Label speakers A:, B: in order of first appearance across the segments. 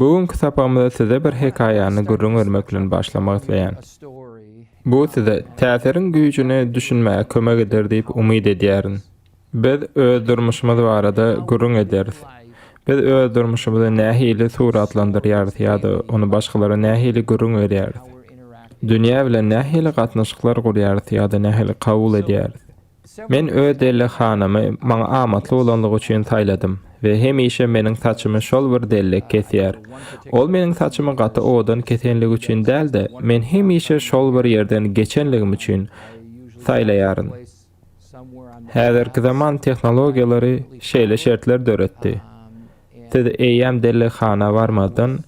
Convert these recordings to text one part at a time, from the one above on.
A: Bugünkü sapamyzda size bir hekaýany gurrun örmek bilen başlamak isleýän. Bu size täsirin güýjüni düşünmäge kömek eder diýip umyd edýärin. Biz öz durmuşymyz barada gurrun ederiz. Biz öz durmuşymyzy nähili suratlandyrýarys ýa-da onu başgalara nähili gurrun berýäris. Dünýä bilen nähili gatnaşyklar gurýarys ýa-da nähili kabul edýäris. Men öz delle hanamy maňa amatly bolanlygy üçin taýladym we hemişe meniň saçymy şol bir dellek kesýär. Ol meniň saçymy gaty odan kesenligi üçin däl-de, men hemişe şol bir ýerden geçenligim üçin taýlaýaryn. Häzirki zaman tehnologiýalary şeýle şertler döretdi. Siz eýýäm delle hana barmadan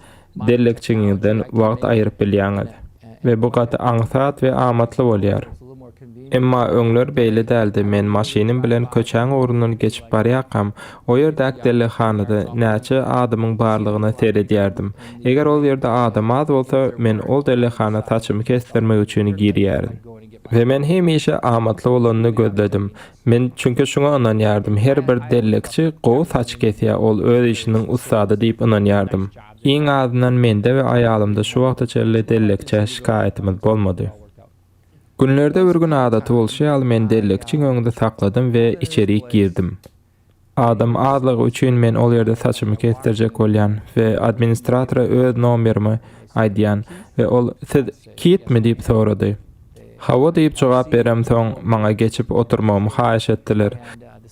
A: dellekçiňizden wagt aýryp bilýäňiz we bu gaty aňsat we amatly bolýar. Emma öňler beýle däldi, men maşinim bilen köçäň orundan geçip barýakam, o ýerdäki dellehanada näçe adamyň barlygyna seredýärdim. Eger ol ýerde adam az bolsa, men ol dellehana saçymy kestirmek üçin girýärin. Ve men hemişe amatly bolanyny gözledim. Men çünki şoňa inanýardım, her bir dellekçi gowy saç kesýär, ol öz işiniň ustady diýip inanýardım. Iň azyndan mende we aýalymda şu wagtçaly dellekçe şikaýetimiz bolmady. Günlerde bir gün adaty bolşaýaly men dellekçiň öňünde sakladym we içeri girdim. Adam azlygy üçin men ol ýerde saçymy kestirjek bolýan we administratora öz nomerimi aýdýan we ol "Siz kitmi?" diýip sorady. "Hawa" diýip jogap berem, soň maňa geçip oturmamy haýyş etdiler.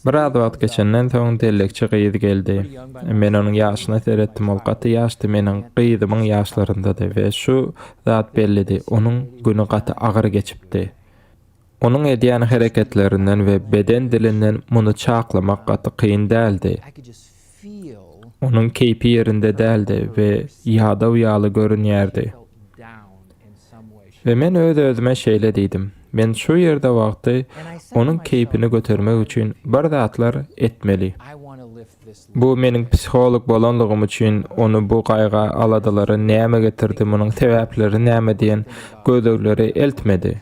A: Bir az wagt geçenden soň dellekçi gyýdy geldi. Men onuň ýaşyna seretdim, ol gaty ýaşdy, meniň gyýdymyň ýaşlaryndady we şu zat bellidi, onuň güni gaty agyr geçipdi. Onuň edýän hereketlerinden we beden dilinden muny çaklamak gaty kyn däldi. Onuň keýpi ýerinde däldi we ýada uýaly görünýärdi. Ve men öz-özüme şeýle diýdim. Men şu ýerde wagty onuň keýpini götermek üçin bir zatlar etmeli. Bu meniň psikolog bolanlygym üçin onu bu gaýga aladylary näme getirdi, munyň sebäpleri näme diýen gözlegleri eltmedi.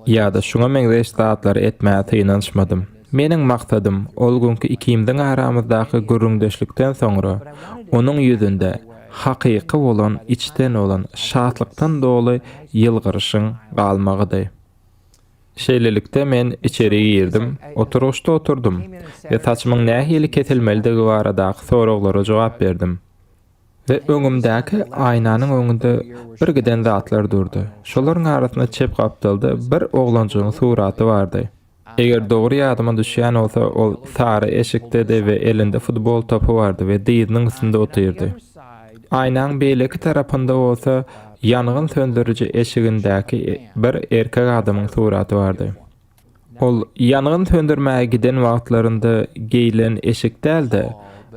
A: Ýa-da şoňa men de zatlary etmäge tynanşmadym. Meniň maksadym ol günkü ikimdiň aramyzdaky gürrüňdeşlikden soňra onuň ýüzünde hakyky bolan, içten olan, şatlykdan doly ýylgyryşyň galmagydy. Şeýlelikde men içeri girdim, oturuşda oturdum ve saçymyň nähili kesilmeligi baradaky soraglara jogap berdim. Ve öňümdäki aýnanyň öňünde bir giden zatlar durdy. Şolaryň arasynda çep gapdyldy, bir oglanjyň suraty bardy. Eger dogry ýadyma düşýän bolsa, ol sary eşikde we elinde futbol topu bardy we diýiniň üstünde oturdy. Aýnaň beýleki tarapynda bolsa, ýangyn söndürüji eşigindäki bir erkek adamyň suraty bardy. Ol ýangyn söndürmäge giden wagtlarynda geýilen eşik däl-de,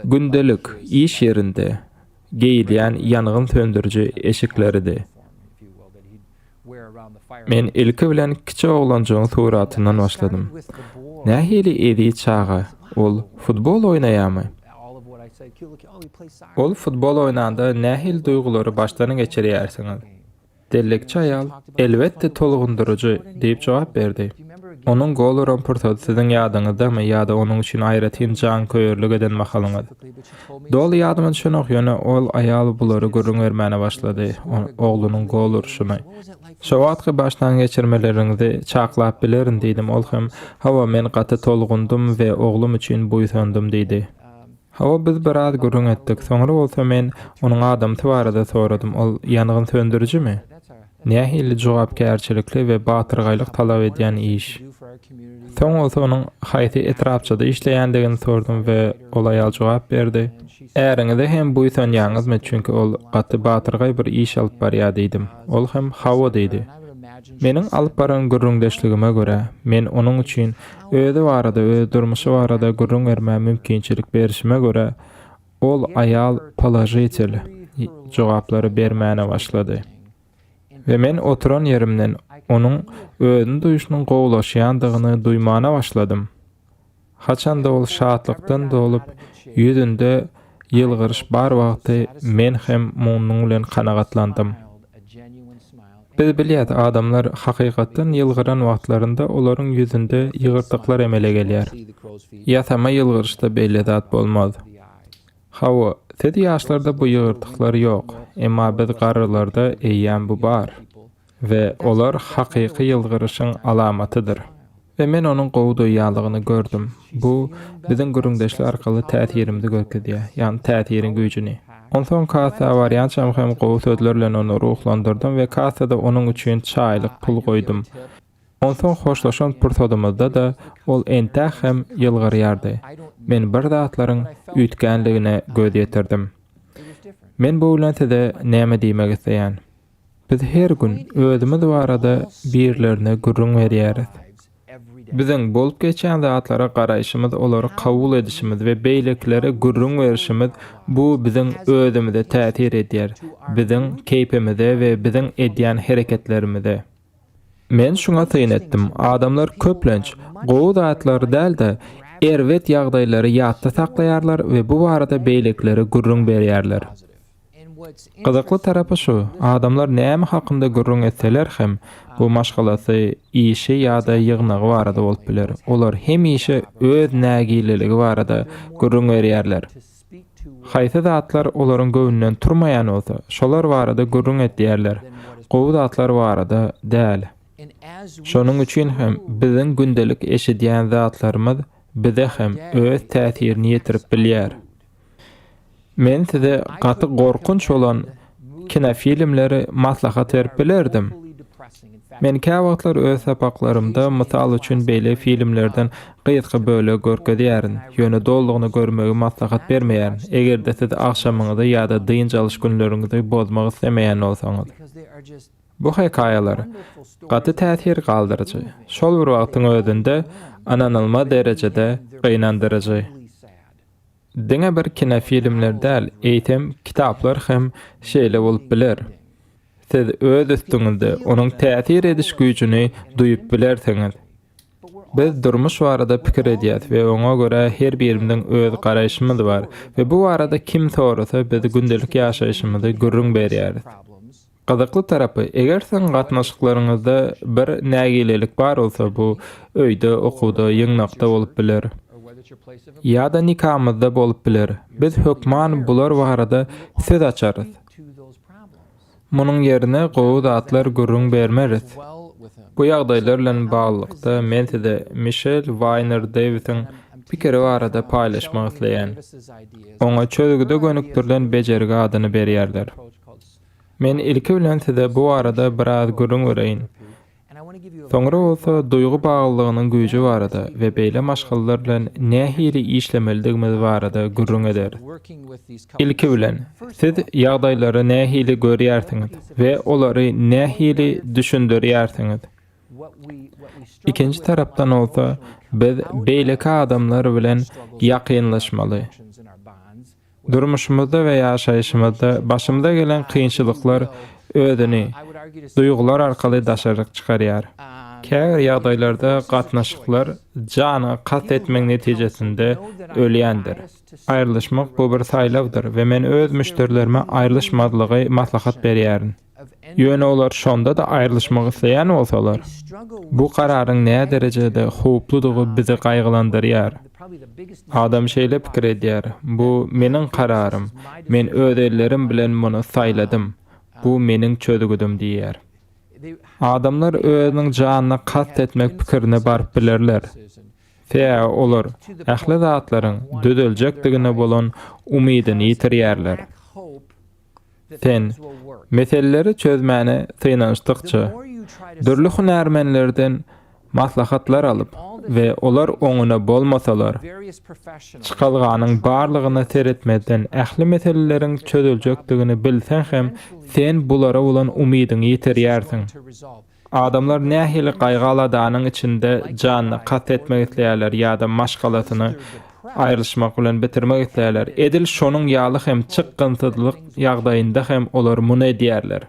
A: gündelik iş ýerinde geýilýän ýangyn söndürüji eşikleridir. Men ilki bilen kiçik oglanjyň suratyndan başladym. Nähili edi çağa, ol futbol oýnaýarmy? Ol futbol oynanda nähil duýgulary başdan geçirýärsiňiz? Dellekçi aýal elbetde tolgundurucu diýip jogap berdi. Onuň gol raporty siziň ýadyňyzdamy ýa-da onuň üçin aýratyn jan köýürlük eden mahalyňyz? Dol ýadyma düşenok ýöne ol aýal bulary gurrun bermäne başlady, oglunyň gol uruşuny. Şo wagtky başdan geçirmeleriňizi çaklap bilerin diýdim, ol hem "Hawa, men gaty tolgundum we oglum üçin buýsandym" diýdi. Hawa biz bir az gurrun etdik, soňra bolsa men onuň adamty barada soradym, ol ýangyn söndürüjimi? Nähili jogapkärçilikli we batyrgaýlyk talap edýän iş. Soň bolsa onuň haýsy etrapçyda işleýändigini sordum we ol aýal jogap berdi. "Äriňizde hem buýsanýaňyzmy, çünki ol gaty batyrgaý bir iş alyp barýar" diýdim. Ol hem "Hawa" diýdi. Meniň alyp baran gurrundeşligime görä, men onuň üçin özi barada, öz durmuşy barada gurrun bermä mümkinçilik berişime görä, ol aýal polajitil jogaplary bermäne başlady. Ve men oturan yerimden onuň özüni duýuşynyň gowlaşýandygyny duýmana başladym. Haçanda ol şatlykdan dolup ýüzünde ýylgyryş bar wagty men hem muňyň bilen kanagatlandym. Biz bilýät, adamlar hakykatdan ýylgyran wagtlarynda olaryň ýüzünde ýygyrtyklar emele gelýär. Ýa-da ýylgyryşda beýle zat bolmaz. "Hawa, Tedi yaşlarda bu yığırtıkları yok. Emma biz garılarda eýýän bu bar. Ve olar hakyky ýylgyryşyň alamatydyr. Ve men onuň gowy doýýanlygyny gördüm. Bu biziň gürüňdeşler arkaly täsirimdi görkezýär, ýani täsiriň güýjüni. Onsoň kasa wariantçam hem gowy sözlerle onu ruhlandyrdım ve kasada onuň üçin çaýlyk pul goýdum. Onsoň hoşlaşan pursatymyzda da ol entä hem ýylgyrýardy. Men bir zatlaryň üýtgenligine göz ýetirdim. Men bu bilen-de näme diýmek isleýän? Biz her gün özümüz barada birlerine gürrüň berýäris. Biziň bolup geçen zatlara garaýşymyz, olary kabul edişimiz we beýleklere gürrüň berişimiz bu biziň özümize täsir edýär, biziň keýpimize we biziň edýän hereketlerimize. Men şuňa tyn etdim, adamlar köplenç gowy zatlary däl-de erwet ýagdaýlary ýatda saklaýarlar we bu barada beýleklere gürrüň berýärler. Gyzykly tarapy şu, adamlar näme hakynda gürrüň etseler hem bu maşgalasy, işi ýa-da ýygnagy barada bolup biler. Olar hemişe öz nägililigi barada gürrüň berýärler. Haýsy zatlar olaryň göwnünden turmaýan bolsa, şolar barada gürrüň etýärler. Gowy zatlar barada däl. Şonuň üçin hem biziň gündelik eşidýän zatlarymyz bize hem öz täsirini ýetirip bilýär. Men size gaty gorkunç olan kino filmleri maslahat berip bilerdim. Men käwagtlar öz sapaklarymda mysal üçin beýle filmlerden gysga böle görkezýärin, ýöne doldugyny görmegi maslahat bermeýärin. Egerde siz akşamyňyzy ýa-da dynjalyş günleriňizi bozmak islemeýän bolsaňyz. Bu hekaýalar gaty täsir galdyrjy. Şol bir wagtyň özünde ananylma derejede gynandyrjy. Diňe bir kino filmler däl, eýtem kitaplar hem şeýle bolup biler. Siz öz üstüňizde onuň täsir ediş güýjüni duýup bilersiňiz. Biz durmuş barada pikir edýäs we oňa görä her birimiň öz garaýşymyz bar we bu barada kim sorasa biz gündelik ýaşaýşymyzy gürrüň berýäris. Gyzykly tarapy, eger sen gatnaşyklaryňyzda bir nägililik bar bolsa, bu öýde, okuwda, ýygnakda bolup biler. Ya da nikamızda bolup biler. Biz hökman bular barada söz açarız. Munun yerine gowy zatlar gürrüň bermeriz. Bu ýagdaýlar bilen baglykda men size Michel Weiner Davis'in pikiri barada paýlaşmak isleýän. Oňa çözgüde gönüktirilen bejergi adyny berýärler. Men ilki bilen size bu arada biraz gürrüň bereýin. Soňra bolsa duýgu baglygynyň güýji barada we beýle maşgalylar bilen nähili işlemeligimiz barada gürrüň eder. İlki bilen siz ýagdaýlary nähili görýärsiňiz we olary nähili düşündirýärsiňiz. İkinji tarapdan olsa biz beýleki adamlar bilen ýakynlaşmaly. Durmuşymyzda we ýaşaýşymyzda başymyza gelen kynçylyklar özüni duýgular arkaly daşaryk çykarýar. Käbir ýagdaýlarda gatnaşyklar jana kat etmek netijesinde ölýändir. Aýrylyşmak bu bir saýlawdyr we men öz müşterilerime aýrylyşmadlygy maslahat berýärin. Ýöne olar şonda da aýrylyşmak isleýän bolsalar, bu kararyň näme derejede howpludygy bizi gaýgylandyrýar. Adam şeýle pikir edýär, bu meniň kararym, men öz ellerim bilen muny saýladym. Bu meniň çözgüdüm diýär. Adamlar özüniň janyna kast etmek pikirini barp bilerler. Fe olar ähli zatlaryň düzeljekdigine bolan umydyny ýitirýärler. Sen meseleleri çözmäne tynançdykça dürli hünärmenlerden maslahatlar alyp we olar oňuna bolmasalar çykalganyň barlygyna seretmeden ähli meseleleriň çözüljekdigini bilsen hem sen bulara bolan umydyny ýitirýärsiň. Adamlar nähili gaýgaladaanyň içinde janyny kat etmek isleýärler ýa-da maşgalatyny aýrylyşmak bilen bitirmek isleýärler. Edil şonuň ýaly hem çykgynsyzlyk ýagdaýynda hem olar muny edýärler.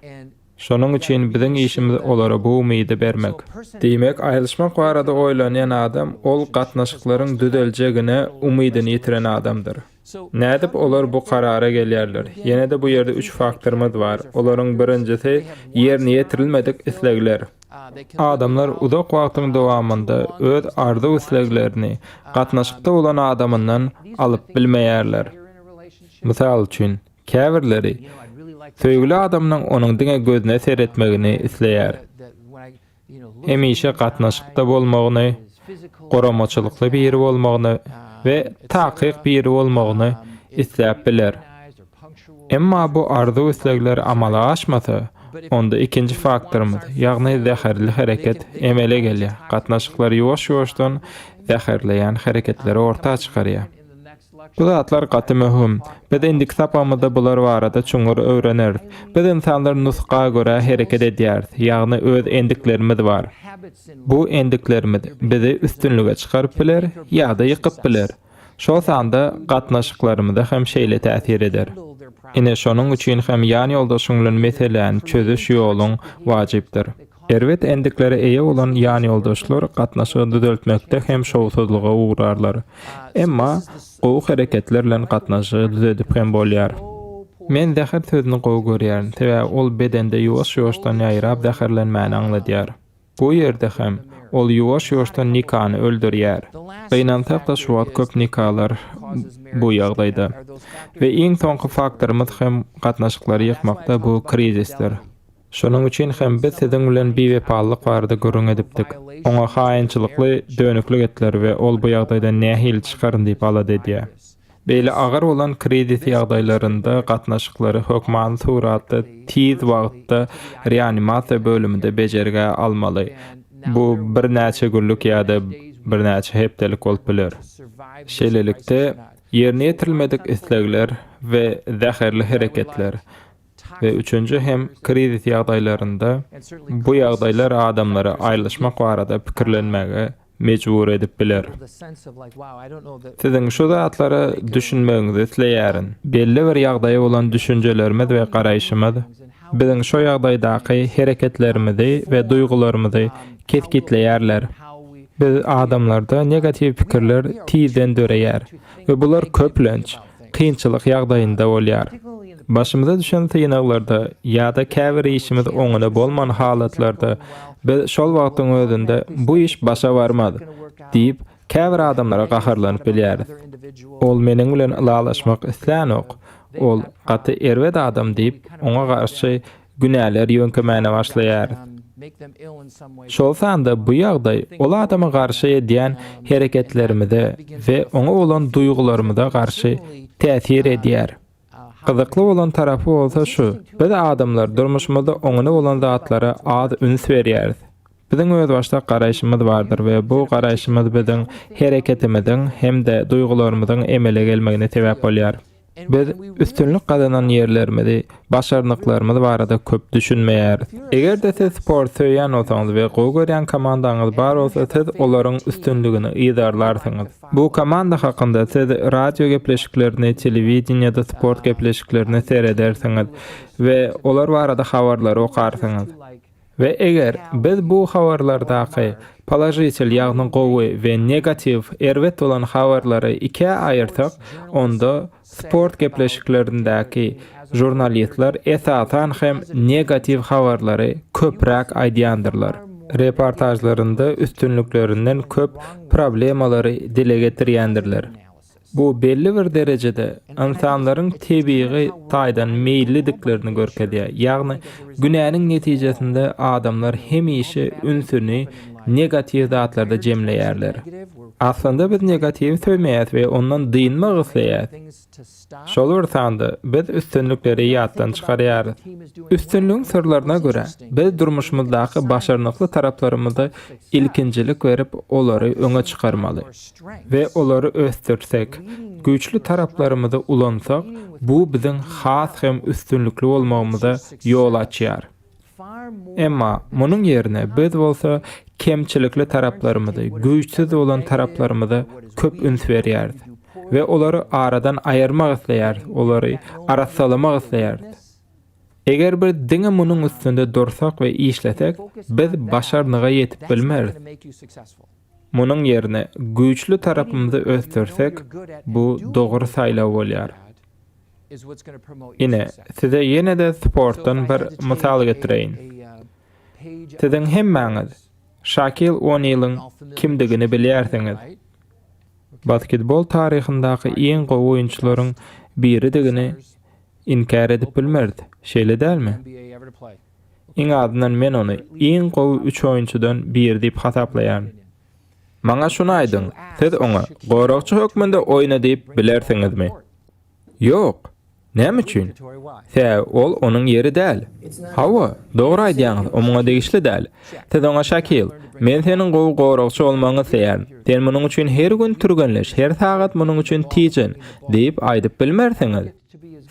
A: Şonuň üçin biziň işimiz olara bu umydy bermek. Diýmek, aýrylyşmak barada oýlanýan adam ol gatnaşyklaryň düzeljegine umydyny ýitiren adamdyr. Nädip olar bu karara gelýärler? Ýene de bu ýerde 3 faktorymyz bar. Olaryň birinjisi ýerine ýetirilmedik islegler. Adamlar uzak wagtyň dowamında öz arzu isleglerini gatnaşykda bolan adamyndan alyp bilmeýärler. Misal üçin, käbirleri söýgüli adamyň onuň diňe gözüne seretmegini isleýär. Hemişe gatnaşykda bolmagyny, goramaçylykly biri bolmagyny we takyk biri bolmagyny isläp biler. Emma bu arzu islegler amala aşmasa, onda ikinci faktorumuz, ýagny zäherli hereket emele gelýär. Gatnaşyklar ýoş-ýoşdan zäherleýän hereketleri ortağa çykarýar. Bu zatlar gaty möhüm. Biz indik sapamyzda bular barada çuňur öwreneriz. Biz insanlar nusqa göre hereket edýäris, ýagny öz endiklerimiz bar. Bu endiklerimiz bizi üstünlüge çykaryp biler, ýa-da ýykyp biler. Şol sanda gatnaşyklarymyza hem şeýle täsir eder. Ine şonuň üçin hem ýany ýoldaşyň bilen meseleni çözüş ýoluň wajypdyr. Erwet endikleri eýe bolan ýany ýoldaşlar gatnaşygy düzeltmekde hem şowsuzlyga uğrarlar. Emma gowy hereketler bilen gatnaşygy düzeltip hem bolýar. Men zäher sözüni gowy görýärm, täze ol bedende ýoş-ýoşdan ýaýrap zäherlenmäni aňladýar. Bu ýerde hem ol ýoş-ýoşdan nikany öldürýär. Beýnansak da şu wagt köp nikalar bu ýagdaýda. We iň soňky faktorumuz hem gatnaşyklary ýykmakda bu krizisdir. Şonuň üçin hem biz siziň bilen bewepalyk barada görüň edipdik. Oňa haýynçylykly dönüklik etler we ol bu ýagdaýda nähil çykaryn diýip alad edýär. Beýle agar bolan kredit ýagdaýlarynda gatnaşyklary hökman suratda tiz wagtda reanimasiýa bölüminde bejerge almaly. Bu bir näçe günlük ýa-da bir näçe hepdelik bolup biler. Şeýlelikde ýerine ýetirilmedik islegler we zäherli hereketler ve üçüncü hem kredit ýagdaýlarynda bu ýagdaýlar adamlary aýlaşmak barada pikirlenmäge mecbur edip biler. Siziň şu zatlara düşünmegiňizi isleýärin. Belli bir ýagdaýa bolan düşünjelerimiz we garaýşymyz biziň şo ýagdaýdaky hereketlerimizi we duýgularymyzy ketgitleýärler. Biz adamlarda negativ pikirler tizen döreýär we bular köplenç, kynçylyk ýagdaýynda bolýar. Başymyza düşen tynaglarda ýa-da käbir işimiz oňuna bolman halatlarda biz şol wagtyň özünde bu iş başa barmady diýip käbir adamlara gaharlanyp bilýäris. Ol meniň bilen ılalaşmak islenok. Ol gaty erwet adam diýip oňa garşy günäler ýönkemäne başlaýar. Şol sanda bu ýagdaý ol adama garşy edýän hereketlerimize we oňa bolan duýgularymyza garşy täsir edýär. Gyzykly bolan tarapy bolsa şu, biz adamlar durmuşymyzda oňuna bolan zatlara az üns berýäris. Biziň öz başda garaýşymyz bardyr we bu garaýşymyz biziň hereketimiziň hem-de duýgularymyzyň emele gelmegine sebäp bolýar. Biz üstünlük gazanan ýerlerimizi, başarnyklarymyz barada köp düşünmeýäris. Eger-de siz sport söýýän bolsaňyz we gowy görýän komandaňyz bar bolsa, siz olaryň üstünligini ýydarlarsyňyz. Bu komanda hakynda siz radio gepleşiklerini, telewizionyada sport gepleşiklerini seyredersiňiz we olar barada habarlary okarsyňyz. Ve eger biz bu habarlardaky polajitiv ýagny gowy we negativ erwet bolan habarlary iki aýyrsak, onda sport gepleşiklerindäki jurnalistler esasan hem negativ habarlary köpräk aýdýandyrlar. Reportajlarynda üstünlüklerinden köp problemalary dile getirýändirler. Bu belli bir derecede insanlaryň tebii taýdan meýilliklerini görkezýär. Ýagny günäniň netijesinde adamlar hemişe ünsüni negativ zatlarda jemleýärler. Aslında biz negativ söýmeýäs we ondan dynmak isleýäs. Şol ursanda biz üstünlükleri ýatdan çykarýarys. Üstünlüğün sırlarına göre biz durmuşymyzdaky başarnykly taraplarymyza ilkinjilik berip olary öňe çykarmaly we olary ösdirsek, güýçlü taraplarymyza ulansak, bu biziň has hem üstünlükli bolmagymyza ýol açýar. Emma munyň ýerine biz bolsa kemçilikli taraplarymyzy, güýçsiz bolan taraplarymyza köp üns berýärdi we olary aradan aýyrmak isleýär, olary aratsalamak isleýär. Eger bir diňe munyň üstünde dursak we işlesek, biz başarnyga ýetip bilmeris. Munyň ýerine güýçlü tarapymyzy ösdirsek, bu dogry saýlaw bolýar. Ine size ýene-de sportdan bir mysal getireýin. Siziň hemmäňiz Shaquille O'Neal'ın kimdigini bilýärsiňiz. Basketbol taryhyndaky iň gowy oýunçylaryň biri digini inkar edip bilmerdi. Şeýle dälmi? Iň adından men onu iň gowy 3 oýunçydan biri diýip hataplaýan. Maňa şunu aýdyň, siz oňa goragçy hökmünde oýna diýip bilersiňizmi? Ýok. Näme üçin? Ol onuň yeri däl. Hawa, dogry aýdýaňyz, o muňa degişli däl. Siz oňa şakil, men seniň gowy goragçy bolmagyny seýän. Sen munyň üçin her gün türgenleş, her sagat munyň üçin tijen diýip aýdyp bilmersiňiz.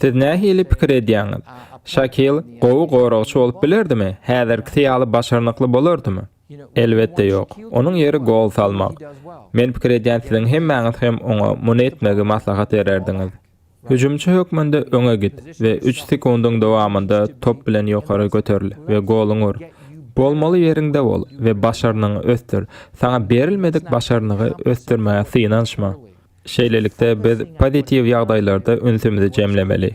A: Siz nähili pikir edýäňiz? Şakil gowy goragçy bolup bilerdimi? Häzirki syýaly başarnykly bolardymy? Elbetde ýok. Onuň yeri gol salmak. Men pikir edýän siziň hemmäňiz hem oňa muny etmegi maslahat bererdiňiz. Hüjümçi hökmünde öňe git we 3 sekundyň dowamında top bilen ýokary göteril we goluň ur. Bolmaly ýeriňde bol we başarnyňy östür. Saňa berilmedik başarnyňy östürmäge synanşma. Şeýlelikde biz pozitiw ýagdaýlarda ünsümizde jemlemeli.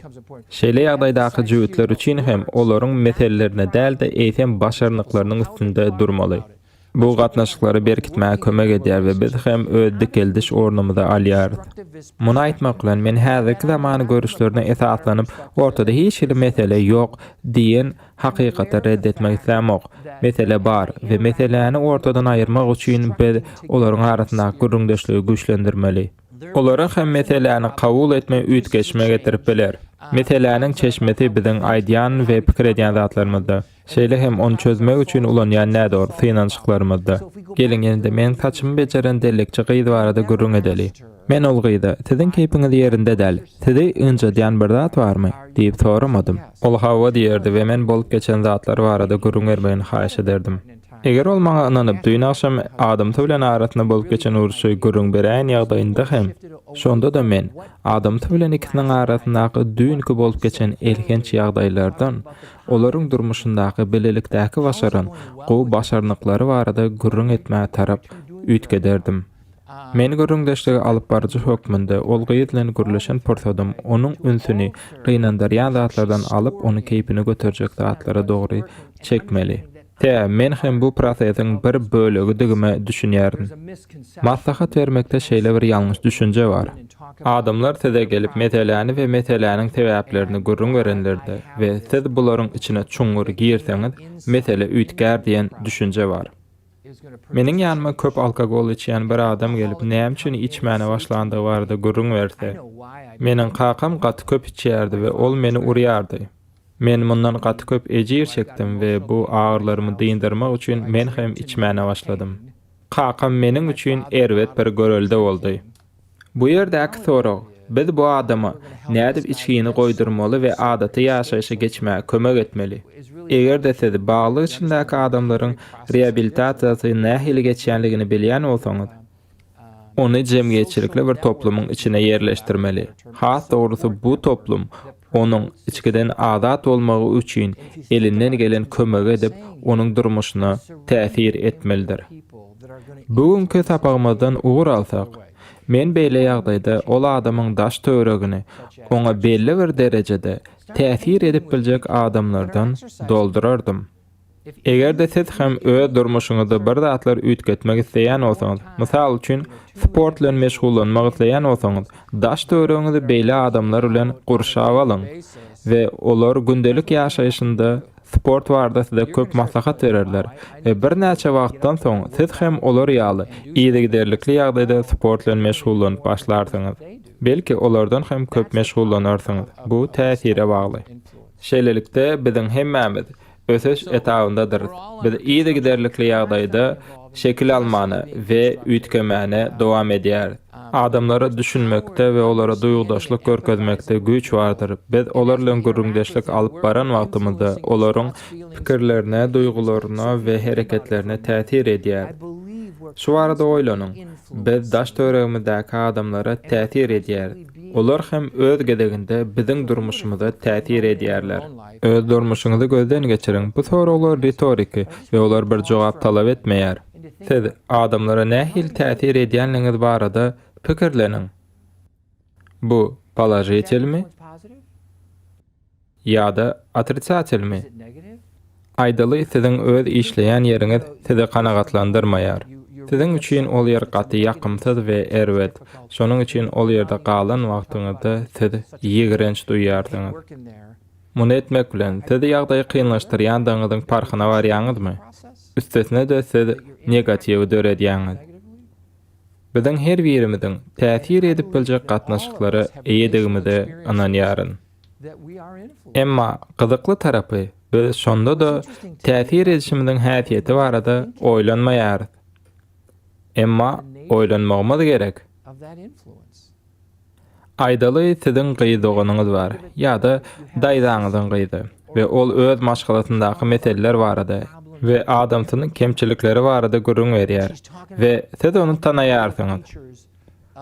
A: Şeýle ýagdaýdaky jüwitler üçin hem olaryň meselelerine däl-de eýsem başarnyklarynyň üstünde durmaly. Bu gatnaşyklary berkitmäge kömek edýär we biz hem öz dikeldiş ornumyza alýarys. Muny aýtmak bilen men häzirki zamany görüşlerine esaslanyp ortada hiç bir mesele ýok diýen hakykata reddetmek islämok. Mesele bar we meseleni ortadan aýyrmak üçin biz olaryň arasyndaky gürrüňdeşligi güýçlendirmeli. Olaryň hem meseleni kabul etme üýtgeçme getirip biler. Meseleniň çeşmeti biziň aýdýan we pikir edýän zatlarymyzda. Şeýle hem onu çözmek üçin ulanýan nädor synançyklarymyzda. Gelin ýene men saçymy beceren delekçi gyýdy barada gürrüň edeli. Men ol gyýdy, siziň keýpiňiz ýerinde däl. Sizi ynja diýen bir zat barmy? diýip soramadym. Ol hawa diýerdi we men bolup geçen zatlar barada gürrüň bermegini haýyş ederdim. Eger ol maňa ynanyp dün akşam adam bilen arasyna bolup geçen uruşy gürrüň berän ýagdaýynda hem şonda da men adam bilen ikisiniň arasyndaky dünkü bolup geçen elgenç ýagdaýlardan olaryň durmuşyndaky bilelikdäki başaran, gowy başarnyklary barada gürrüň etmäge tarap üýtgederdim. Men gürrüňdeşligi alyp barjy hökmünde ol gyýdylan gürleşen porsadym onuň ünsüni gynandarýan zatlardan alyp onu keýpine göterjek zatlara dogry çekmeli. Men hem bu prosesiň bir bölegi digime düşünýärdim. Maslahat bermekde şeýle bir ýalňyş düşünje bar. Adamlar size gelip meseleni we meseleniň sebäplerini gürrüň berenlerde we siz bularyň içine çuňur girseňiz, mesele üýtgär diýen düşünje bar. Meniň ýanyma köp alkogol içýän bir adam gelip näme üçin içmäne başlandygy barada gürrüň berse, meniň kakam gaty köp içýärdi we ol meni urýardy. Men mundan gaty köp ejir çekdim we bu ağırlarymı dyndarmak üçin men hem içmäne başladym. Kakam meniň üçin erwet bir görelde boldy. Bu ýerdäki sorag, biz bu adama nädip içgini goýdurmaly we adaty ýaşaýşa geçmäge kömek etmeli. Eger-de siz baglyk içindäki adamlaryň reabilitasiýasy nähili geçýänligini bilýän bolsaňyz, onu jemgyýetçilikli bir toplumyň içine yerleştirmeli. Has dogrusu bu toplum onuň içgiden azat bolmagy üçin elinden gelen kömek edip onuň durmuşyna täsir etmelidir. Bugünkü sapagymyzdan ugur alsak, men beýle ýagdaýda ol adamyň daş töregini oňa belli bir derejede täsir edip biljek adamlardan doldurardym. Eger-de siz hem öz durmuşyňyzda bir zatlar üýtgetmek isleýän bolsaňyz, mysal üçin sport bilen meşgullanmak isleýän bolsaňyz, daş töregiňizi beýle adamlar bilen gurşap alyň we olar gündelik ýaşaýyşynda sport barada size köp maslahat bererler ve bir näçe wagtdan soň siz hem olar ýaly ýygyderlikli ýagdaýda sport bilen meşgullanyp başlarsyňyz. Belki olardan hem köp meşgullanarsyňyz. Bu täsire bagly. Şeýlelikde biziň hemmämiz ösüş etabyndadyr. Biz ýygyderlikli ýagdaýda şekil almany we üýtgemäne dowam edýär. Adamlara düşünmekde we olara duýgdaşlyk görkezmekde güýç bardyr. Biz olar bilen gürrüňdeşlik alyp baran wagtymyzda olaryň pikirlerine, duýgularyna we hereketlerine täsir edýär. Şu barada oýlanyň. Biz daş töregimizdäki adamlara täsir edýär. Olar hem öz gedeginde biziň durmuşymyza täsir edýärler. Öz durmuşyňyzy gözden geçiriň. Bu soralar retoriki we olar bir jogap talap etmeýär. Siz adamlara nähil täsir edýänligiňiz barada pikirleniň. Bu poложительmi ýa-da otricательmi? Aýdaly siziň öz işleýän ýeriňiz sizi kanagatlandyrmaýar. Sizin üçin ol yer gaty ýakymsyz we erwet. Şonuň üçin ol ýerde galan wagtyňyzda siz ýigrenç duýardyňyz. Muny etmek bilen sizi ýagdaýy kynlaşdyrýandygyňyzyň parhyna barýaňyzmy? Üstesine de siz negativ döredýäňiz. Biziň her birimiziň täsir edip biljek gatnaşyklary eýedigimizde ananýaryn. Emma gyzykly tarapy biz şonda da täsir edişimiziň häsiýeti barada oýlanmaýar. Emma oýlanmagymyz gerek. Aýdaly siziň gyýdyganyňyz bar, ýa-da daýdaňyzyň gyýdy we ol öz maşgalatyndaky meseleler barada we adamsynyň kemçilikleri barada görüň berýär we siz onu tanaýarsyňyz.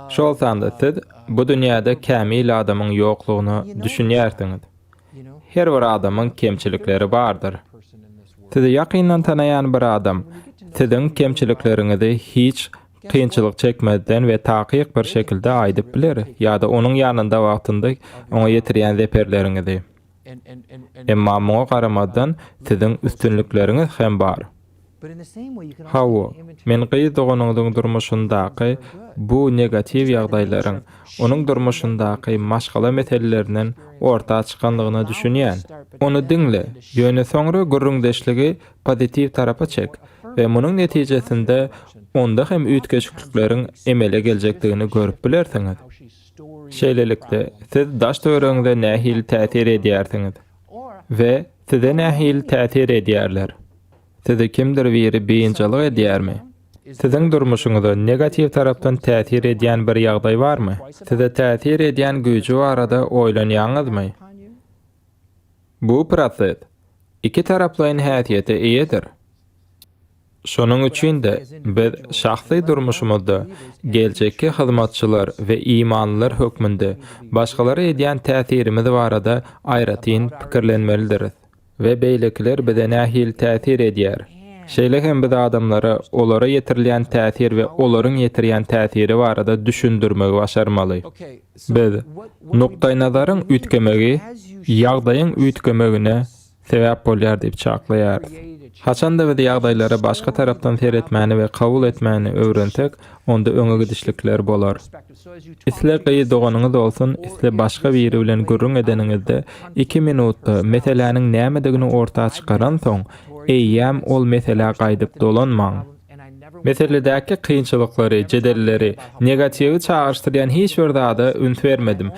A: Şol sanda siz bu dünýäde kämil adamyň ýoklugyny düşünýärsiňiz. Her bir adamyň kemçilikleri bardyr. Sizi ýakyndan tanaýan bir adam siziň kemçilikleriňizi hiç kynçylyk çekmeden we takyk bir şekilde aýdyp biler ýa-da onuň ýanynda wagtynda oňa ýetirýän zeperleriňizi. Emma muňa garamadan siziň üstünlikleriňiz hem bar. Hawa, men gyýdyganyňyň durmuşyndaky bu negativ ýagdaýlaryň onuň durmuşyndaky maşgala meselelerinden orta çykanlygyny düşünýän. Onu diňle, ýöne soňra gürrüňdeşligi pozitiv tarapa çek we munyň netijesinde onda hem ütkeşiklikleriň emele geljekdigini görüp bilersiňiz. Şeýlelikde siz daş töwereňizde nähil täsir edýärsiňiz we size nähil täsir edýärler. Size kimdir biri beýinçilik edýärmi? Siziň durmuşyňyza negativ tarapdan täsir edýän bir ýagdaý barmy? Size täsir edýän güýji barada oýlanýaňyzmy? Bu proses iki taraplaryň häsiýeti eýedir. Şonuň üçin de biz şahsy durmuşymyzda geljekki hyzmatçylar we imanlylar hökmünde başgalara edýän täsirimiz barada aýratyn pikirlenmelidiriz we beýlekiler bize nähil täsir edýär. Şeýle hem biz adamlara olara ýetirilýän täsir we olaryň ýetirýän täsiri barada düşündirmegi başarmaly. Biz nukdaý nazaryň ütkemegi ýagdaýyň ütkemegine sebäp bolýar diýip çaklaýar. Haçanda we ýagdaýlara başga tarapdan seretmäni we kabul etmäni öwrensek, onda öňe gidişlikler bolar. Isle gyýdyganyňyz bolsun, isle başga biri bilen görüň edeniňizde 2 minutda meseleniň nämedigini ortağa çykaran soň, eýýäm ol mesele gaýdyp dolanmaň. Meseledäki kynçylyklary, jedelleri, negatiwi çağrışdyrýan hiç bir zada üns bermedim.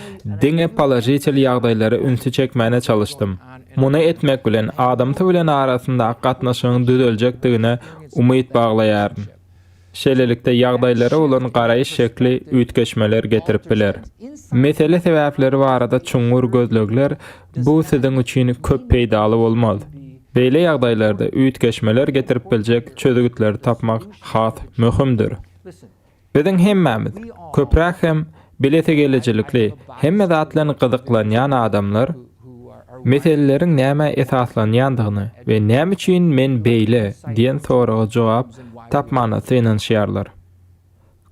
A: Diňe pozitiv ýagdaýlary ünsü çekmäne çalışdym. Muny etmek bilen adamty bilen arasynda gatnaşygyň düzeljekdigine umyt baglaýaryn. Şeýlelikde ýagdaýlara olan garaýyş şekli ütkeşmeler getirip biler. Mesele sebäpleri barada çuňur gözlegler bu siziň üçin köp peýdaly bolmaz. Beýle ýagdaýlarda ütkeşmeler getirip biljek çözügitleri tapmak has möhümdir. Biziň hemmämiz köpräk hem bilete gelejekli, hemme zatlaryny gyzyklanýan adamlar meseleleriň näme esaslanýandygyny we näme üçin men beýle diýen soraga jogap tapmana synanýarlar.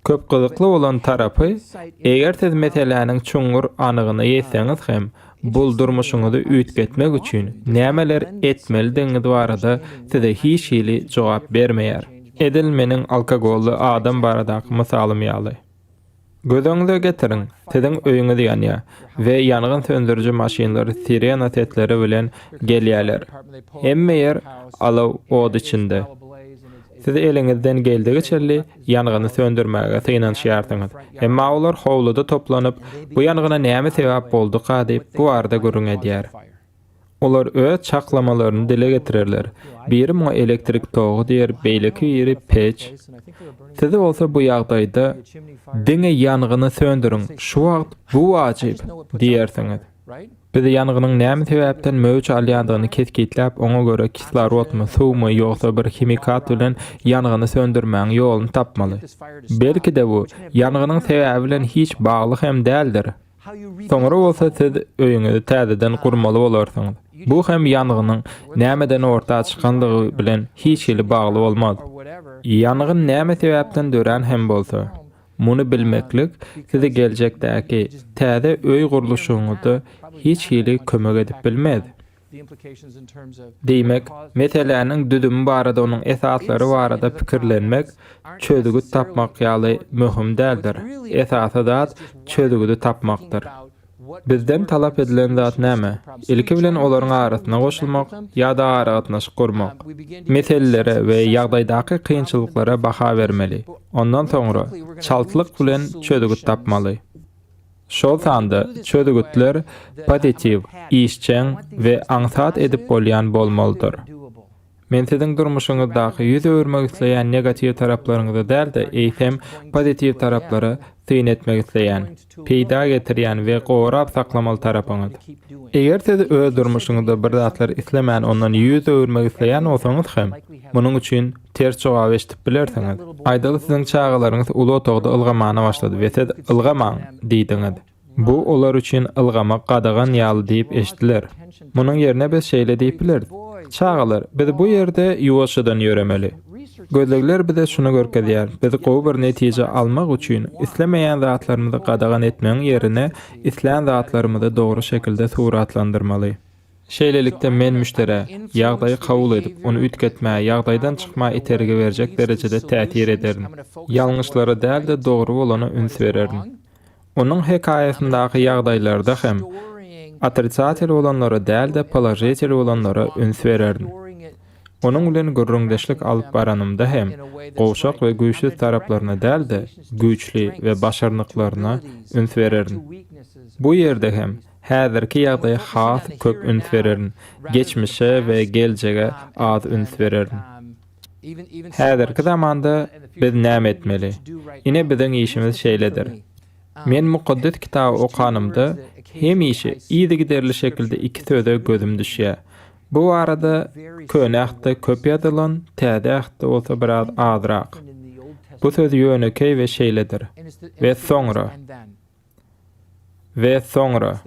A: Köp gyzykly bolan tarapy, eger siz meseleniň çuňur anygyny ýetseňiz hem buldurmuşyňyzy ütgetmek üçin nämeler etmelidiňiz barada size hiç hili jogap bermeýär. Edil meniň alkogolly adam baradaky mysalym ýaly. Gözüňize getirin, siziň öýüňiz ýanýar we ýangyn söndürüji maşinlary sirena setleri bilen gelýärler. Hemme ýer alaw od içinde. Siz eliňizden geldigi çelli ýangyny söndürmäge synanýarsyňyz. Emma olar howluda toplanyp, bu ýangyna näme sebäp boldyka diýip bu arada görüň edýär. Olar öz çaklamalaryny dile getirerler. Biri muňa elektrik togy diýer, beýleki biri peç. Siz bolsa bu ýagdaýda diňe ýangyny söndürüň, şu wagt bu wajyp diýersiňiz. Biz ýanygynyň näme sebäpden möwç alýandygyny kesgitläp, oňa göre kislorodmy, suwmy ýoksa bir chemikat bilen ýanygyny söndürmäň ýoluny tapmaly. Belki de bu ýanygynyň sebäbi bilen hiç bagly hem däldir. Soňra bolsa siz öýüňizi täzeden gurmaly bolarsyňyz. Bu hem ýanygynyň nämeden ortağa çykandygy bilen hiç hili bagly bolmaz. Ýangyn näme sebäpden dören hem bolsa, muny bilmeklik size geljekdäki täze öý guruluşyňyzda hiç hili kömek edip bilmez. Diýmek, meselenin düdümi barada onuň esaslary barada pikirlenmek, çözügü tapmak ýaly möhüm däldir. Esasy zat çözügüdi tapmakdyr. Bizden talap edilen zat näme? Ilki bilen olaryň arasyna goşulmak ýa-da aragatnaşyk gurmak. Meselelere we ýagdaýdaky kynçylyklara baha bermeli. Ondan soňra çaltylyk bilen çözügü tapmaly. Şol sanda çözügütler pozitiv, işçen we aňsat edip bolýan bolmalydyr. Men siziň durmuşyňyzdaky ýüze örmek isleýän negativ taraplaryňyzy däl-de eýsem pozitiv taraplara tyn etmek isleýän, peýda getirýän we gowrap saklamaly tarapyňyz. Eger siz öz durmuşyňyzda bir zatlar islemän ondan ýüze örmek isleýän bolsaňyz hem, munyň üçin ters jogap eşitip bilersiňiz. Aýdaly siziň çağalaryňyz uly otogda ylgamana başlady we siz ylgamaň diýdiňiz. Bu olar üçin ylgamak gadagan ýaly diýip eşitdiler. Munyň ýerine biz şeýle diýip bilerdik. Çağalar, biz bu ýerde ýuwaşydan ýöremeli. Gözlegler bize şunu görkezýär. Biz gowy bir netije almak üçin islemeýän zatlarymyzy gadagan etmeň ýerine isleýän zatlarymyzy dogry şekilde suratlandyrmaly. Şeýlelikde men müştere ýagdaýy kabul edip, onu ütketmäge, ýagdaýdan çykma itergi berjek derejede täsir ederin. Ýalňyşlary däl-de dogry bolany üns bererin. Onuň hekaýasyndaky ýagdaýlarda hem atrisatel olanlara däl-de polajitel olanlara üns bererin. Onuň bilen gürrüňdeşlik alyp baranymda hem gowşak we güýçli taraplaryna däl-de güýçli we başarnyklaryna üns bererin. Bu ýerde hem häzirki ýagdaýa has köp üns bererin, geçmişe we geljege az üns bererin. Häzirki zamanda biz näme etmeli? Ine biziň işimiz şeýledir. Men mukaddes kitab okanymda hem işi iyidi giderli şekilde iki söze gözüm düşýär. Bu arada könäkde köp ýazylan, täzäkde bolsa biraz azrak. Bu söz ýönekey we şeýledir. Ve sonra.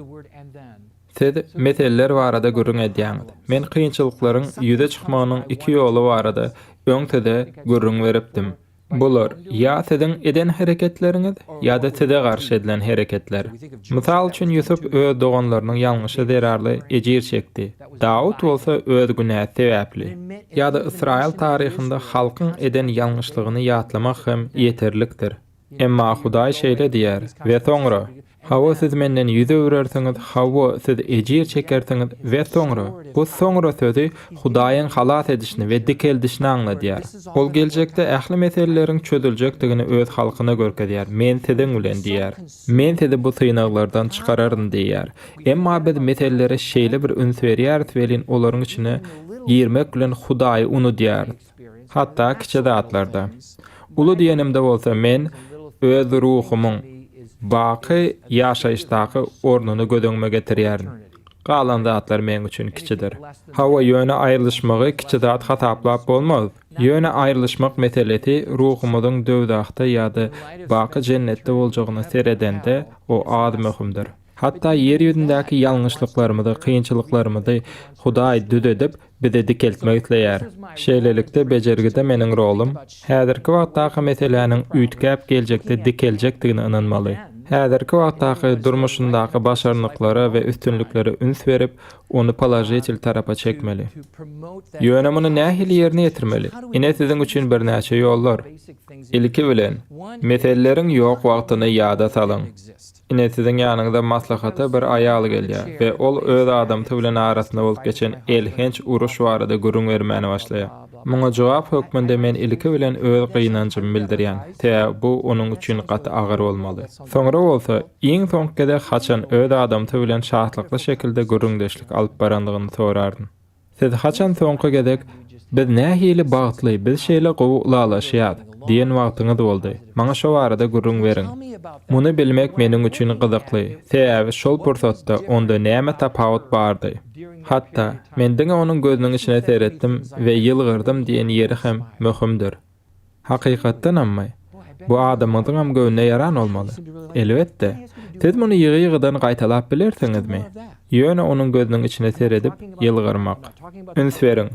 A: Siz meseleler barada görüň edýäňiz. Men kynçylyklaryň ýüze çykmagynyň iki ýoly barada öňtede görüň beripdim. Bular ya siziň eden hereketleriňiz ýa-da size garşy edilen hereketler. Mysal üçin Ýusuf öz doganlarynyň ýalňyşy zerarly ejir çekdi. Dawud bolsa öz günähi sebäpli. Ýa-da Israil taryhynda halkyň eden ýalňyşlygyny ýatlamak hem ýeterlikdir. Emma Hudaý şeýle diýär we soňra hawa siz menden ýüze öwrersiňiz, hawa siz ejir çekersiňiz we soňra. Bu soňra sözi Hudaýyň halat edişini we dikeldişini aňladýar. Ol geljekde ähli meseleleriň çözüljekdigini öz halkyna görkezýär. Men siziň bilen diýär. Men sizi bu syňaglardan çykararyn diýär. Emma biz meselelere şeýle bir üns berýär welin olaryň içine girmek bilen Hudaý uny diýär. Hatda kiçi zatlarda. Ulu diýenimde bolsa men öz ruhumyň baky ýaşaýyşdaky ornuny gödüňme getirýärin. Galan zatlar men üçin kiçidir. Hawa ýöne aýrylyşmagy kiçi zat hataplap bolmaz. Ýöne aýrylyşmak meselesi ruhumyzyň döwdakda ýa-da baky jennetde boljagyny seredende o az möhümdir. Hatta yer ýüzündäki ýalňyşlyklarymyzy, kynçylyklarymyzy Hudaý düdedip bize dikeltmek isleýär. Şeýlelikde bejergide meniň rolum häzirki wagtdaky meseleleriň üýtgäp geljekde dikeljekdigine inanmaly. Häzirki wagtdaky durmuşyndaky başarnyklara we üstünlükleri üns berip, onu polajitel tarapa çekmeli. Ýöne muny nähili ýerine ýetirmeli. Ine siziň üçin bir näçe ýollar. Ilki bilen meseleleriň ýok wagtyny ýada salyň. Ine siziň ýanyňyzda maslahata bir aýal gelýär we ol öz adamty bilen arasynda bolup geçen elhenç uruş barada görüň bermäni başlaýar. Muňa jogap hökmünde men ilki bilen öz gynanjymy bildirýän. Bu onuň üçin gaty agyr bolmaly. Soňra bolsa, iň soňkede haçan öz adamty bilen şahlykly şekilde görüňdeşlik alyp barandygyny sorardyn. Siz haçan soňky gedek biz nähili bagtly, biz şeýle gowulalaşýar diýen wagtyňyz boldy. Maňa şo barada görüň beriň. Muny bilmek meniň üçin gyzykly. Sebäbi şol pursatda onda näme tapawut bardy. Hatta men diňe onuň gözüniň içine seretdim we ýylgyrdym diýen ýeri hem möhümdir. Hakykatdan amma bu adamyň hem göwnüne ýaran bolmaly. Elbetde. Siz muny ýygy-ýygydan gaýtalap bilersiňizmi? Ýöne onuň gözüniň içine seredip ýylgyrmak. Üns beriň.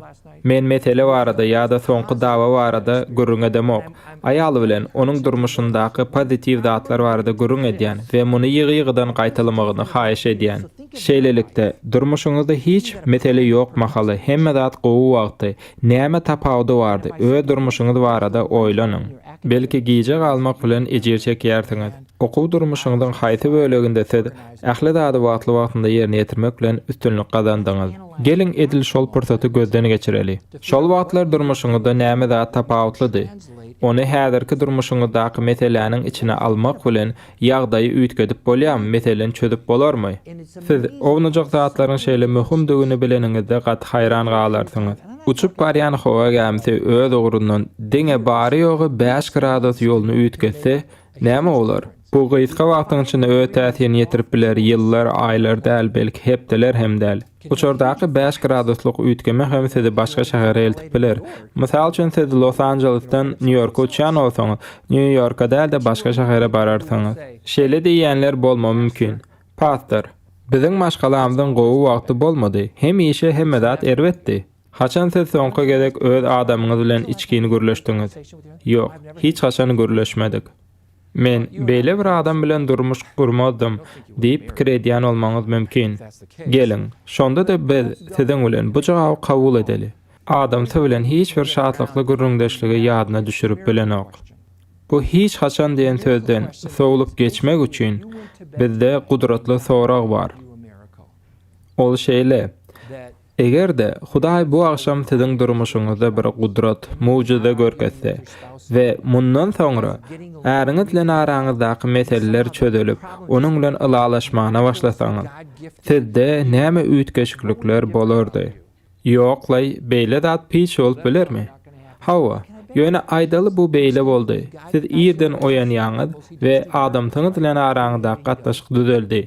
A: Men mesele barada ýa-da soňky dawa barada görüň edemok. Aýaly bilen onuň durmuşyndaky pozitiv zatlar barada görüň edýän we muny ýygy-ýygydan gaýtalamagyny haýyş edýän. Şeýlelikde durmuşyňyzda hiç mesele ýok mahaly, hemme zat gowy wagty, näme tapawdy bardy, öz durmuşyňyz barada oýlanyň. Belki giýje galmak bilen ejir çekýärsiňiz. Okuw durmuşyňyzyň haýsy böleginde siz ähli zady wagtly wagtynda ýerine ýetirmek bilen üstünlük kazandyňyz. Gelin edil şol pursaty gözden geçireli. Şol wagtlar durmuşyňyzda näme zat tapawutlydy? Onu häzirki durmuşyňyzdaky meseleniň içine almak bilen ýagdaýy üýtgedip bolýam, meselen çözüp bolarmy? Siz ownajak zatlaryň şeýle möhümdigini bileniňizde gat haýran galarsyňyz. Uçup barýan howa gemsi öz ogrundan diňe bary ýogy 5 gradus ýoluny üýtgetse, näme bolar? Bu gysga wagtyň içinde öz täsirini ýetirip biler, ýyllar, aýlar däl, belki hepdeler hem däl. Uçurdaky 5 gradusluk üýtgeme hem sizi başga şähere eltip biler. Mysal üçin siz Los Angeles'tan New York'a uçan bolsaňyz, New York'a däl de başga şähere bararsyňyz. Şeýle diýenler bolma mümkin. Pastor, biziň maşgalamyzyň gowy wagty bolmady. Hem işe hem zat erwetdi. Haçan siz soňky gezek öz adamyňyz bilen içkini görleşdiňiz? Ýok, hiç haçan görleşmedik. Men beýle bir adam bilen durmuş gurmadym diýip pikir edýän bolmaňyz mümkin. Gelin, şonda da biz siziň bilen bu jogaby kabul edeli. Adam bilen hiç bir şatlykly gurrundaşlygy ýadyna düşürüp bilenok. Bu hiç haçan diýen sözden sowlup geçmek üçin bizde gudratly sorag bar. Ol şeýle. Egerde Hudaý bu akşam siziň durmuşyňyzda bir gudrat, mucize görkezse we mundan soňra äriňiz bilen araňyzdaky meseleler çözülüp, onuň bilen ylalaşmagyna başlasaňyz, sizde näme üýtgeçlikler bolardy? Ýoklay, beýle zat piç bolup bilermi? Hawa, ýöne aýdaly bu beýle boldy. Siz ýerden oýanýaňyz we adamsyňyz bilen araňyzda gatnaşyk düzeldi.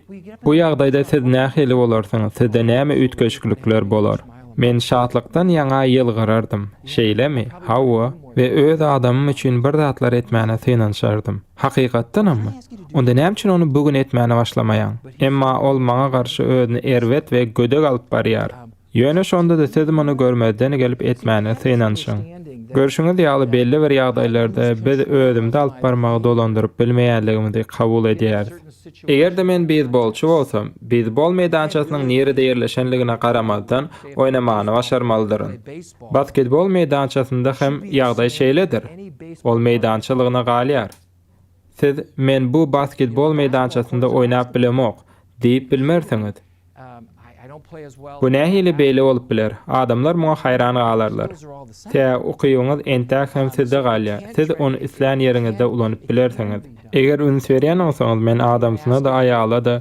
A: Bu ýagdaýda siz nähili bolarsyňyz, sizde näme üýtgeçlikler bolar? Men şatlykdan ýaňa ýylgyrardym. Şeýlemi? Hawa we öz adamym üçin bir zatlar etmäne synanşardym. Hakykatdanmı? Onda näme üçin onu bugün etmäne başlamaýan? Emma ol maňa garşy özüni erwet we gödek alyp barýar. Ýöne şonda da siz onu görmeden gelip etmäne synanşyň. Görüşüňiz ýaly belli bir ýagdaýlarda biz özümde alyp barmagy dolandyryp bilmeýänligimizi kabul edýär. Eger de men beyzbolçu bolsam, beyzbol meýdançasynyň nerede ýerleşenligine garamazdan oýnamagyny başarmalydyr. Basketbol meýdançasynda hem ýagdaý şeýledir. Ol meýdançylygyna galýar. Siz men bu basketbol meýdançasynda oýnap bilemok diýip bilmersiňiz. Bu nähili beýle bolup biler. Adamlar muňa haýran galarlar. Tä okuýuňyz entäk hem sizde galýar. Siz onu isleýän ýeriňizde ulanyp bilersiňiz. Eger üns berýän bolsaňyz, men adamsyna da aýala da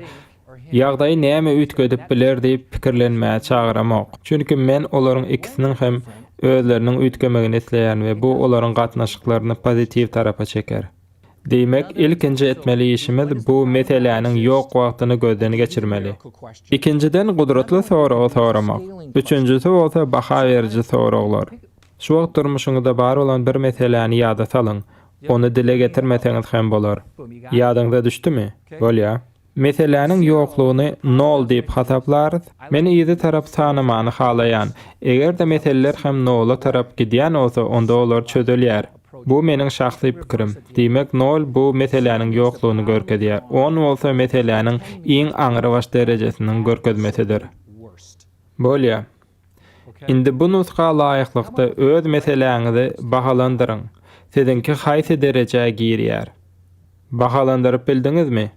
A: ýagdaýy näme üýtgedip biler diýip pikirlenmäge çagyramok. Çünki men olaryň ikisiniň hem özleriniň üýtgemegini isleýän we bu olaryň gatnaşyklaryny pozitiv tarapa çeker. Demek ilkinci etmeli işimiz bu meseleniň ýok wagtyny gözden geçirmeli. İkinciden gudratly soragy soramak. Üçüncüsü bolsa baha beriji soraglar. Şu wagt durmuşyňyzda bar bolan bir meseleni ýada salyň. Onu dile getirmeseňiz hem bolar. Ýadyňyza düşdümi? Bolýa. Meseleniň ýoklugyny nol diýip hasaplarys. Meni ýedi tarap sanamany halaýan. Eger de meseleler hem nola tarap gidýän bolsa, onda olar çözülýär. Bu meniň şahsy pikirim. Diýmek nol bu meseleniň ýoklugyny görkezýär. 10 bolsa meseleniň iň aňyrawaş derejesiniň görkezmesidir. Bolýa. Indi bu nuska laýyklykda öz meseleňizi bahalandyryň. Sizinki haýsy derejäge girýär? Bahalandyryp bildiňizmi?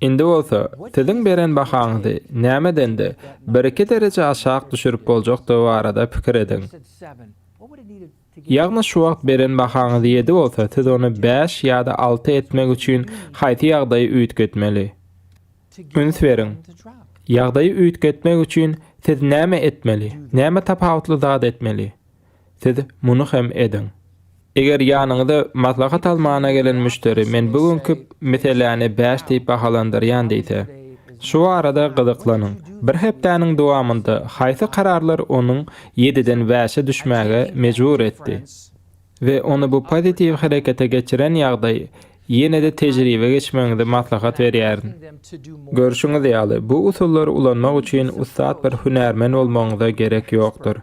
A: Indi bolsa, siziň beren bahaňyzy nämedendi 1-2 derece aşağı düşürüp boljak-da arada pikir ediň. Ýagny şu wagt beren bahaňyzy 7 bolsa, siz onu 5 ýa-da 6 etmek üçin haýsy ýagdaýy üýtgetmeli? Üns beriň. Ýagdaýy üýtgetmek üçin siz näme etmeli? Näme tapawutly zat etmeli? Siz muny hem ediň. Eger ýanyňyzda maslahat almana gelen müşteri men bugünkü meseleni 5 diýip bahalandyrýan diýse, şu arada gyzyklanyň. Bir hepdäniň dowamynda haýsy kararlar onuň 7-den 5-e düşmäge mejbur etdi we onu bu pozitiv harekete geçiren ýagdaý ýene-de tejribe geçmeňizde maslahat berýärin. Görüşüňiz ýaly bu usullary ulanmak üçin ustad bir hünärmen bolmagyňyza gerek ýokdur.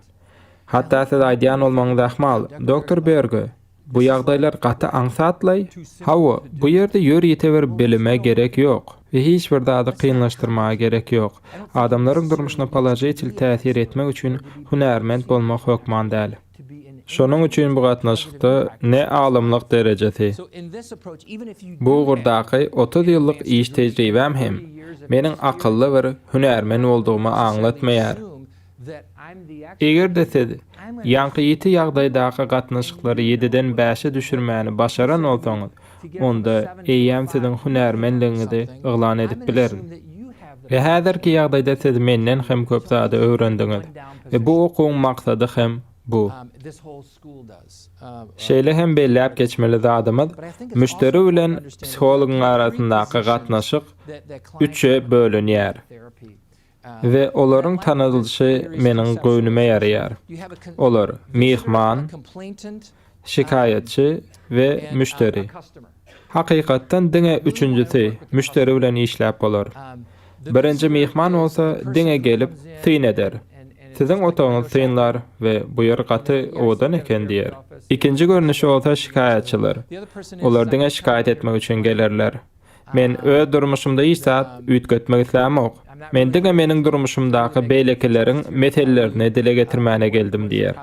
A: Hatta siz aýdýan bolmagyňyz ahmal, Dr. Berge, bu ýagdaýlar gaty aňsatlay. Hawa, bu ýerde ýör ýeteber bilime gerek ýok. ve hiç bir dady kynlaşdyrmaga gerek ýok. Adamlaryň durmuşyna polajitiv täsir etmek üçin hünärmend bolmak hökman däl. Şonuň üçin bu gatnaşykda ne alymlyk derejesi. Bu gurdaky 30 ýyllyk iş tejribem hem meniň akylly bir hünärmen boldugymy aňlatmaýar. Eger-de siz ýanky ýeti ýagdaýdaky gatnaşyklary 7-den 5-e düşürmäni başaran bolsaňyz, onda eýýäm siziň hünärmenligiňizi yglan edip bilerin. Ve häzirki ýagdaýda siz menden hem köp zady öwrendiňiz ve bu okuň maksady hem bu. Şeýle hem belläp geçmeli zadymyz, müşteri bilen psihologyň arasyndaky gatnaşyk 3-e bölünýär. Ve olaryň tanydylşy meniň göwnüme ýaraýar. Olar mihman, şikayetçi we müşteri. Hakykatdan diňe üçünjüsi müşteri bilen işläp bolar. Birinji mihman bolsa diňe gelip syn eder. Siziň otagyňyz synlar we bu ýer gaty odan eken diýer. İkinji görnüşi bolsa şikayetçiler. Olar diňe şikayet etmek üçin gelerler. Men öz durmuşymda iş saat ütgetmek islämok. Men diňe meniň durmuşymdaky beýlekileriň meselelerini dile getirmäne geldim diýer.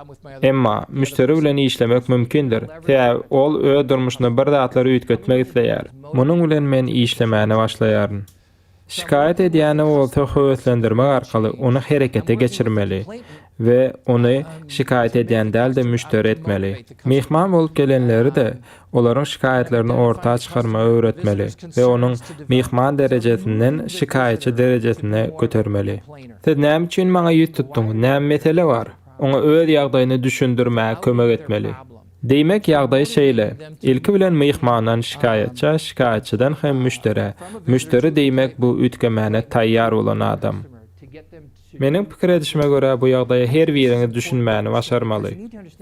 A: Emma müşteri bilen işlemek mümkindir. Täze ol öz durmuşyna bir zatlary ütgetmek isleýär. Munyň bilen men işlemäne başlaýaryn. Şikayet edýäni bolsa höwetlendirmek arkaly onu herekete geçirmeli ve onu şikayet edýän dälde müşteri etmeli. Mihman bolup gelenleri de olaryň şikayetlerini ortağa çykarmagy öwretmeli ve onuň mihman derejesinden şikayetçi derejesine götermeli. Siz näme üçin maňa ýüz tutduňyz? Näme mesele bar? Oňa öz ýagdaýyny düşündirmäge kömek etmeli. Deýmek ýagdaý şeýle. Ilki bilen mihmandan şikayetçi, şikayetçiden hem müştere. Müşteri deýmek bu ütgemäne taýýar bolan adam. Meniň pikir edişime görä bu ýagdaýy her biriňiz düşünmäni başarmaly.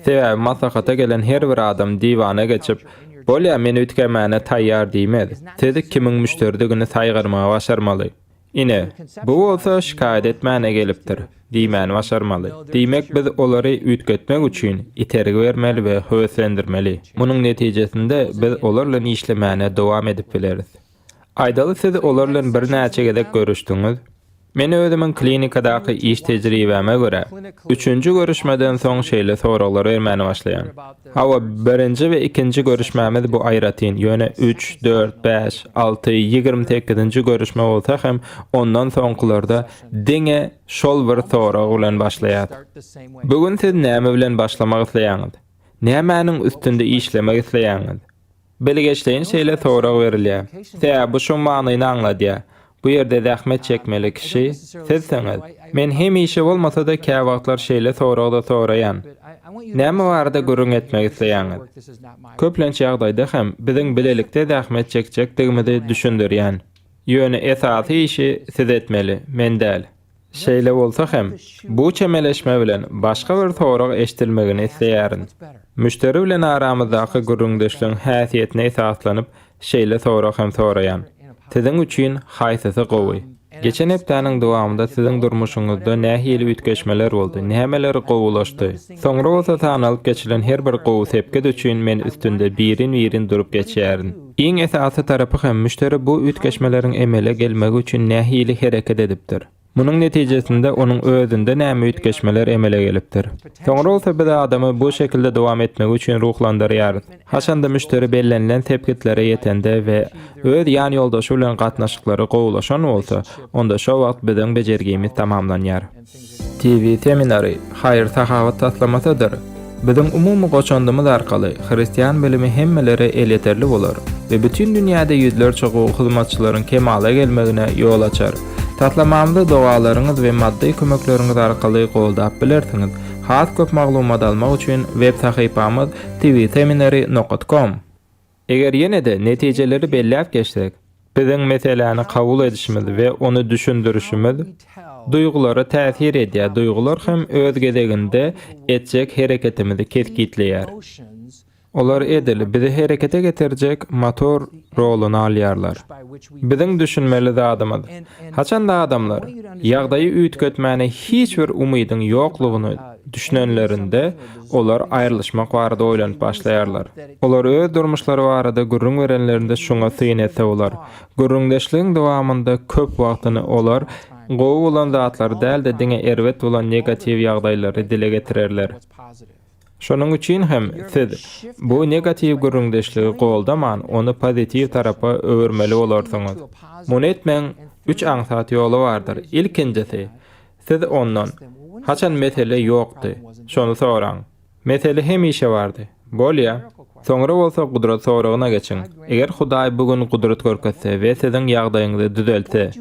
A: Sebäbi maslahata gelen her bir adam diwana geçip, "Bolýa meni ütgemäne taýýar" diýmez. Siz kimiň müşteridigini saýgyrmagy başarmaly. Ine, bu bolsa şikayet etmäne gelipdir. Diýmäni başarmaly. Diýmek biz olary ütgetmek üçin itergi bermeli we höwetlendirmeli. Munyň netijesinde biz olarla işlemäne dowam edip bileriz. Aýdaly siz olarla bir näçe gezek görüşdiňiz. Men özümiň klinikadaky iş tejribeme görä, 3-nji görüşmeden soň şeýle soraglary bermäne başlaýan. Hawa birinji we ikinji görüşmämiz bu aýratyn, ýöne 3, 4, 5, 6, 28-nji görüşme bolsa hem ondan soňkylarda diňe şol bir sorag bilen başlaýar. Bugün siz näme bilen başlamak isleýäňiz? Nämäniň üstünde işlemek isleýäňiz? Belgeçleýin şeýle sorag berilýär. Täze bu şu manyny aňladýar. Bu ýerde zähmet çekmeli kişi sizsiňiz. Men hemişe bolmasa da käwagtlar şeýle soragda soraýan. Näme barada görüň etmek isleýäňiz? Köplençe ýagdaýda hem biziň bilelikde zähmet çekjekdigimizi düşündirýän. Ýöne esasy işi siz etmeli, men däl. Şeýle bolsa hem bu çemeleşme bilen başga bir sorag eşdilmegini isleýärin. Müşteri bilen aramyzdaky gürüňdeşligiň häsiýetine esaslanyp şeýle sorag hem soraýan. Siziň üçin haýsysy gowy. Geçen hepdeniň dowamında siziň durmuşyňyzda nähili ütgeşmeler boldy, nämeleri gowulaşdy. Soňra bolsa tanalyp geçilen her bir gowy sepket üçin men üstünde birin durup geçýärin. Iň esasy tarapy hem müşteri bu ütgeşmeleriň emele gelmegi üçin nähili hereket edipdir. Munyň netijesinde onuň özünde näme ütgeşmeler emele gelipdir. Soňra bolsa biz adamy bu şekilde dowam etmek üçin ruhlandyrýarys. Haçanda müşteri bellenilen tepkitlere ýetende we öz ýan ýoldaşy bilen gatnaşyklary gowulaşan bolsa, onda şo wagt biziň bejergimiz tamamlanýar. TV seminary haýyr tahawat taslamasydyr. Biziň umumy goçandymyz arkaly Hristiýan bilimi hemmeleri el yeterli bolar we bütün dünýäde ýüzlerçe hyzmatçylaryň kemala gelmegine ýol açar. Tatlamamda dogalaryňyz we maddi kömekleriňiz arkaly goldap bilersiňiz. Has köp maglumat almak üçin web sahypamyz tvseminary.com. Eger ýene-de netijeleri belläp geçsek, biziň meseleni kabul edişimiz we onu düşündirişimiz duýgulary täsir edýär. Duýgular hem öz gezeginde etjek hereketimizi ketgitleýär. Olar edil bizi herekete getirecek motor rolunu alýarlar. Biziň düşünmeli zadymyz. Haçan da adamlar ýagdaýy üýtgetmäne hiç bir umydyň ýoklugyny düşünenlerinde olar aýrylyşmak barada oýlanyp başlaýarlar. Olar öz durmuşlary barada gürrüň berenlerinde şuňa syň olar. Gürrüňdeşligiň dowamında köp wagtyny olar gowy bolan zatlar däl-de diňe erwet bolan negativ ýagdaýlary dile getirerler. Şonuň üçin hem siz bu negativ gürrüňdeşligi goldaman onu pozitiv tarapa öwürmeli bolarsyňyz. Muny etmeň 3 aňsat ýoly bardyr. Ilkincisi, siz ondan haçan mesele ýokdy. Şonu soraň. Mesele hemişe bardy. Bolýa. Soňra bolsa gudrat soragyna geçiň. Eger Hudaý bugün gudrat görkezse we siziň ýagdaýyňyzy düzeltse,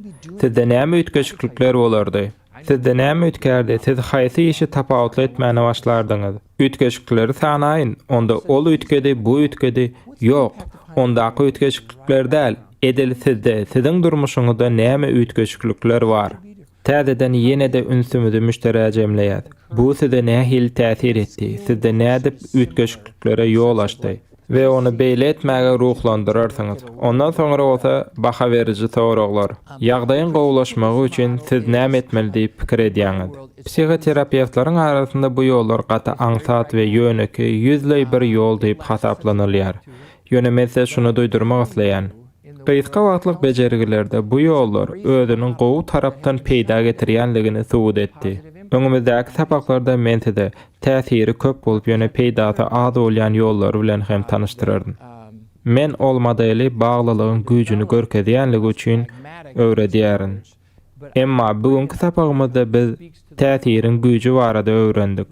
A: sizde näme ütkeşiklikler bolardy? Sizde näme ütkerdi? Siz haýsy işi tapawutly etmäne başlardyňyz? Ütkeşikleri sanaýyn. Onda ol ütkedi, bu ütkedi. Ýok. Ondaky ütkeşiklikler däl. Edil sizde, siziň durmuşuňyzda näme ütkeşiklikler bar? Täzeden ýene-de ünsümüzi müşteräjemleýär. Bu size nähil täsir etdi? Sizde nädip ütkeşikliklere ýol açdy? Ve onu beýle etmäge ruhlandyrarsyňyz. Ondan soňra bolsa baha beriji soraglar. Ýagdaýyň gowulaşmagy üçin siz näme etmeli diýip pikir edýäňiz. Psihoterapewtlaryň arasynda bu ýollar gata aňsat we ýöneki ýüzlei bir ýol diýip hasaplanylýar. Ýönemese şunu duýdurmak isleýän. Gysga wagtlyk bejergilerde bu ýollar özüniň gowy tarapdan peýda getirýänligini subut etdi. Öňümüzdäki sapaklarda mentide täsiri köp bolup ýöne peýdasy az bolýan ýollar bilen hem tanıştyrardym. Men ol modeli baglylygyň güýjüni görkezýänligi üçin öwredýärin. Emma bugünkü sapagymyzda biz täsiriň güýji barada öwrendik.